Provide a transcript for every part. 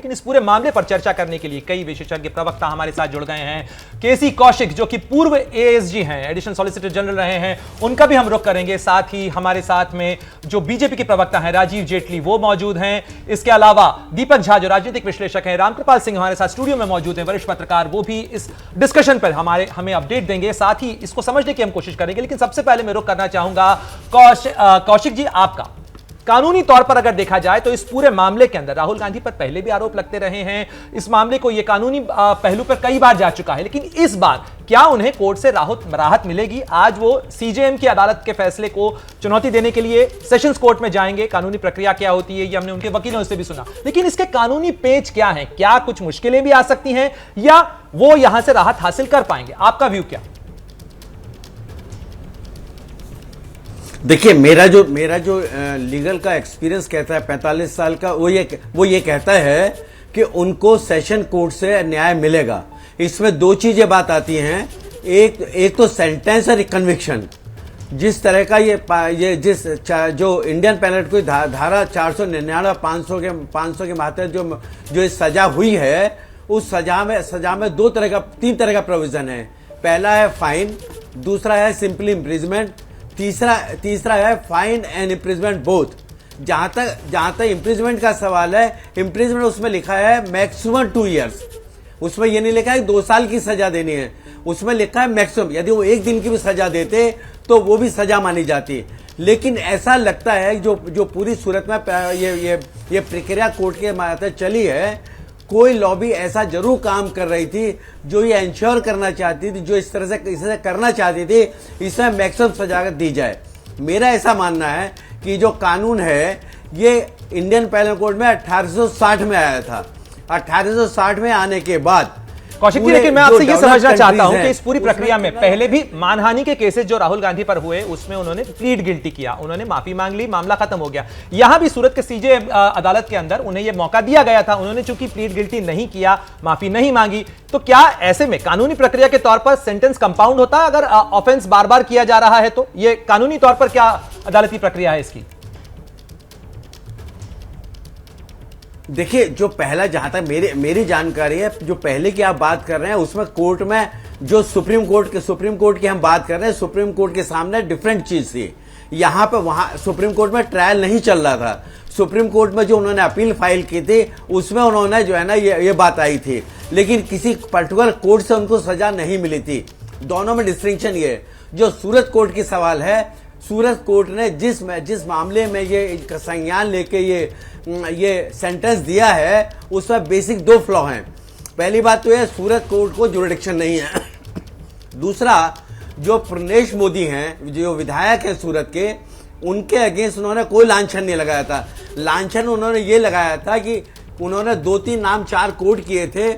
लेकिन इस पूरे मामले पर चर्चा करने के लिए कई विशेषज्ञ प्रवक्ता हमारे साथ जुड़ गए हैं। केसी कौशिक जो कि पूर्व एएसजी हैं, एडिशनल सॉलिसिटर जनरल रहे हैं, उनका भी हम रुख करेंगे। साथ ही हमारे साथ में जो बीजेपी के प्रवक्ता हैं राजीव जेटली, वो मौजूद हैं। इसके अलावा दीपक झा जो राजनीतिक विश्लेषक हैं, रामकृपाल सिंह हमारे साथ स्टूडियो में मौजूद हैं, वरिष्ठ पत्रकार, वो भी इस डिस्कशन पर हमें अपडेट देंगे। साथ ही इसको समझने की हम कोशिश करेंगे। लेकिन सबसे पहले मैं रुख करना चाहूंगा कौशिक जी आपका। कानूनी तौर पर अगर देखा जाए तो इस पूरे मामले के अंदर राहुल गांधी पर पहले भी आरोप लगते रहे हैं। इस मामले को, ये कानूनी पहलू पर कई बार जा चुका है, लेकिन इस बार क्या उन्हें कोर्ट से राहत मिलेगी? आज वो सीजेएम की अदालत के फैसले को चुनौती देने के लिए सेशंस कोर्ट में जाएंगे। कानूनी प्रक्रिया क्या होती है ये हमने उनके वकीलों से भी सुना, लेकिन इसके कानूनी पेच क्या है? क्या कुछ मुश्किलें भी आ सकती हैं या वो यहां से राहत हासिल कर पाएंगे? आपका व्यू क्या? देखिए, मेरा जो लीगल का एक्सपीरियंस कहता है 45 साल का, वो ये कहता है कि उनको सेशन कोर्ट से न्याय मिलेगा। इसमें दो चीजें बात आती हैं, एक तो सेंटेंस और कन्विक्शन। जिस तरह का जो इंडियन पेनल कोड धारा 499 500 के मातहत जो सजा हुई है, उस सजा में तीन तरह का प्रोविजन है। पहला है फाइन, दूसरा है सिंपली इम्प्रिजमेंट, तीसरा है फाइन एंड इम्प्रिजमेंट बोथ। जहां तक इम्प्रिजमेंट का सवाल है, इम्प्रिजमेंट उसमें लिखा है मैक्सिमम 2 इयर्स। उसमें ये नहीं लिखा है 2 साल की सजा देनी है, उसमें लिखा है मैक्सिमम। यदि वो 1 दिन की भी सजा देते तो वो भी सजा मानी जाती। लेकिन ऐसा लगता है जो पूरी सूरत में ये प्रक्रिया कोर्ट के माध्यम चली है, कोई लॉबी ऐसा जरूर काम कर रही थी जो ये इंश्योर करना चाहती थी, जो इस तरह से करना चाहती थी, इसमें मैक्सिमम सजा दी जाए। मेरा ऐसा मानना है कि जो कानून है ये इंडियन पेनल कोड में 1860 में आया था। 1860 में आने के बाद कौशिक जी, लेकिन मैं आपसे ये समझना चाहता हूं कि इस पूरी प्रक्रिया में पहले भी मानहानि के केसेस जो राहुल गांधी पर हुए, उसमें उन्होंने प्लीड गिल्टी किया, उन्होंने माफी मांग ली, मामला खत्म हो गया। यहां भी सूरत के सीजे अदालत के अंदर उन्हें यह मौका दिया गया था, उन्होंने चूंकि प्लीड गिल्टी नहीं किया, माफी नहीं मांगी, तो क्या ऐसे में कानूनी प्रक्रिया के तौर पर सेंटेंस कंपाउंड होता है? अगर ऑफेंस बार बार किया जा रहा है तो यह कानूनी तौर पर क्या अदालती प्रक्रिया है इसकी? देखिए, जो पहला, जहां तक मेरी जानकारी है, जो पहले की आप बात कर रहे हैं उसमें कोर्ट में जो सुप्रीम कोर्ट की हम बात कर रहे हैं, सुप्रीम कोर्ट के सामने डिफरेंट चीज थी। यहाँ पे वहां सुप्रीम कोर्ट में ट्रायल नहीं चल रहा था। सुप्रीम कोर्ट में जो उन्होंने अपील फाइल की थी उसमें उन्होंने जो है ना ये बात आई थी, लेकिन किसी पर्टिकुलर कोर्ट से उनको सजा नहीं मिली थी। दोनों में डिस्टिंक्शन ये, जो सूरत कोर्ट की सवाल है, सूरत कोर्ट ने जिस मामले में ये संज्ञान लेके ये सेंटेंस दिया है, उसमें बेसिक 2 फ्लॉ हैं। पहली बात तो ये, सूरत कोर्ट को जुरिडिक्शन नहीं है। दूसरा, जो प्रनेश मोदी हैं, जो विधायक हैं सूरत के, उनके अगेंस्ट उन्होंने कोई लांछन नहीं लगाया था। लांछन उन्होंने ये लगाया था कि उन्होंने 2-3 नाम 4 कोट किए थे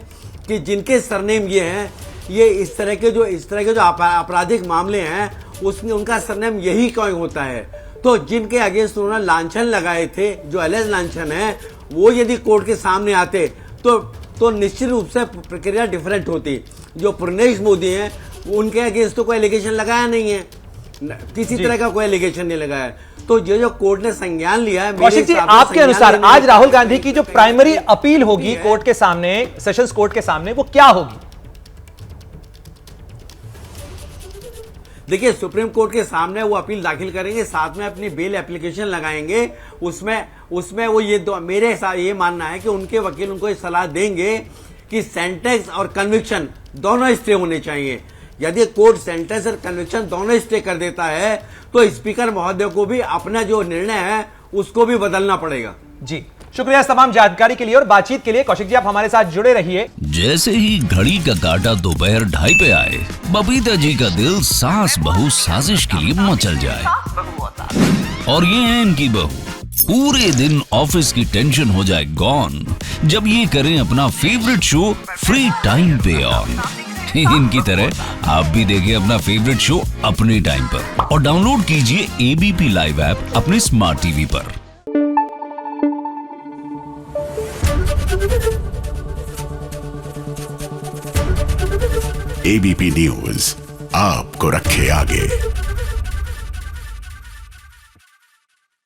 कि जिनके सरनेम ये हैं, ये इस तरह के जो आपराधिक मामले हैं उसमें उनका सरनेम यही क्यों होता है। तो जिनके अगेंस्ट उन्होंने लांछन लगाए थे, जो एलेज लांछन है, वो यदि कोर्ट के सामने आते तो निश्चित रूप से प्रक्रिया डिफरेंट होती। जो प्रनेश मोदी हैं, उनके अगेंस्ट तो कोई एलिगेशन लगाया नहीं है, किसी तरह का कोई एलिगेशन नहीं लगाया। तो जो कोर्ट ने संज्ञान लिया है, कौशिक जी, आपके अनुसार आज राहुल गांधी की जो प्राइमरी अपील होगी कोर्ट के सामने, सेशंस कोर्ट के सामने, वो क्या होगी? देखिए, सुप्रीम कोर्ट के सामने वो अपील दाखिल करेंगे, साथ में अपनी बेल एप्लीकेशन लगाएंगे। उसमें वो मेरे साथ ये मानना है कि उनके वकील उनको ये सलाह देंगे कि सेंटेंस और कन्विक्शन दोनों स्टे होने चाहिए। यदि कोर्ट सेंटेंस और कन्विक्शन दोनों स्टे कर देता है तो स्पीकर महोदय को भी अपना जो निर्णय है उसको भी बदलना पड़ेगा। जी, शुक्रिया इस तमाम जानकारी के लिए और बातचीत के लिए। कौशिक जी, आप हमारे साथ जुड़े रहिए। जैसे ही घड़ी का काटा दोपहर 2:30 पे आए, बबीता जी का दिल सास बहू साजिश के लिए मचल जाए। और ये है इनकी बहू, पूरे दिन ऑफिस की टेंशन हो जाए गॉन जब ये करें अपना फेवरेट शो फ्री टाइम पे ऑन। इनकी तरह आप भी देखें अपना फेवरेट शो अपने टाइम पर और डाउनलोड कीजिए एबीपी लाइव ऐप अपने स्मार्ट टीवी पर। एबीपी न्यूज आपको रखे आगे।